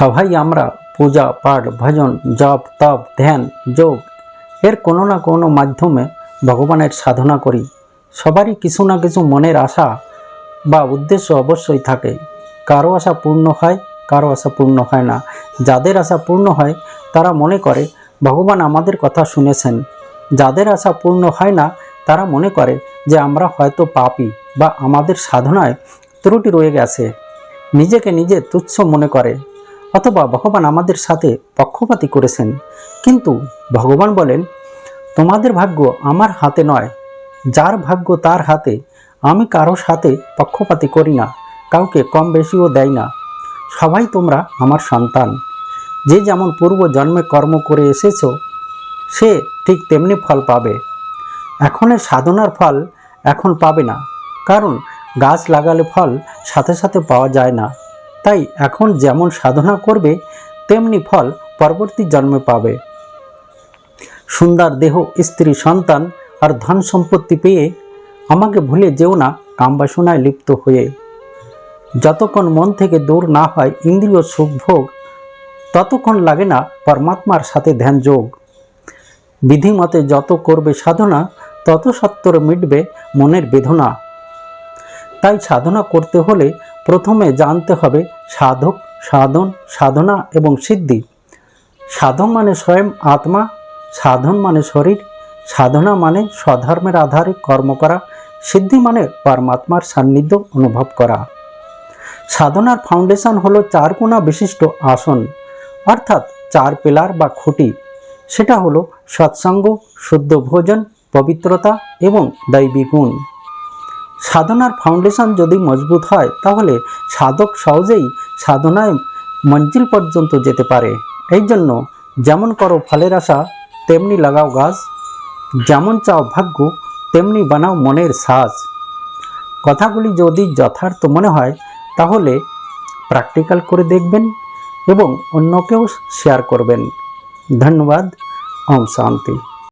সবাই আমরা পূজা পাঠ ভজন জপ তপ ধ্যান যোগ এর কোনো না কোনো মাধ্যমে ভগবানের সাধনা করি। সবারই কিছু না কিছু মনের আশা বা উদ্দেশ্য অবশ্যই থাকে। কারো আশা পূর্ণ হয়, কারো আশা পূর্ণ হয় না। যাদের আশা পূর্ণ হয় তারা মনে করে ভগবান আমাদের কথা শুনেছেন। যাদের আশা পূর্ণ হয় না তারা মনে করে যে আমরা হয়তো পাপী বা আমাদের সাধনায় ত্রুটি রয়ে গেছে। নিজেকে নিজে তুচ্ছ মনে করে, অথবা ভগবান আমাদের সাথে পক্ষপাতী করেছেন। কিন্তু ভগবান বলেন, তোমাদের ভাগ্য আমার হাতে নয়, যার ভাগ্য তার হাতে। আমি কারো সাথে পক্ষপাতী করি না, কাউকে কম বেশিও দেয় না। সবাই তোমরা আমার সন্তান। যে যেমন পূর্ব জন্মে কর্ম করে এসেছো সে ঠিক তেমনি ফল পাবে। এখনের সাধনার ফল এখন পাবে না, কারণ গাছ লাগালে ফল সাথে সাথে পাওয়া যায় না। তাই এখন যেমন সাধনা করবে তেমনি ফল পরবর্তী জন্মে পাবে। সুন্দর দেহ, স্ত্রী, সন্তান আর ধন সম্পত্তি পেয়ে আমাকে ভুলে যেও না কামবাসনায় লিপ্ত হয়ে। যতক্ষণ মন থেকে দূর না হয় ইন্দ্রিয় সুখভোগ, ততক্ষণ লাগে না পরমাত্মার সাথে ধ্যান যোগ। বিধিমতে যত করবে সাধনা, তত সত্বর মিটবে মনের বেদনা। তাই সাধনা করতে হলে প্রথমে জানতে হবে সাধক, সাধন, সাধনা এবং সিদ্ধি। সাধক মানে স্বয়ং আত্মা, সাধন মানে শরীর, সাধনা মানে স্বধর্মের আধারে কর্ম করা, সিদ্ধি মানে পরমাত্মার সান্নিধ্য অনুভব করা। সাধনার ফাউন্ডেশন হলো 4 কোণা বিশিষ্ট আসন, অর্থাৎ 4 পিলার বা খুঁটি। সেটা হলো সৎসঙ্গ, শুদ্ধ ভোজন, পবিত্রতা এবং দৈবী গুণ। সাধনার ফাউন্ডেশন যদি মজবুত হয় তাহলে সাধক সহজেই সাধনায় মঞ্জিল পর্যন্ত যেতে পারে। এই জন্য যেমন করো ফলের আশা তেমনি লাগাও গাছ, যেমন চাও ভাগ্য তেমনি বানাও মনের সাজ। কথাগুলি যদি যথার্থ মনে হয় তাহলে প্র্যাকটিক্যাল করে দেখবেন এবং অন্যকেও শেয়ার করবেন। ধন্যবাদ। ওম শান্তি।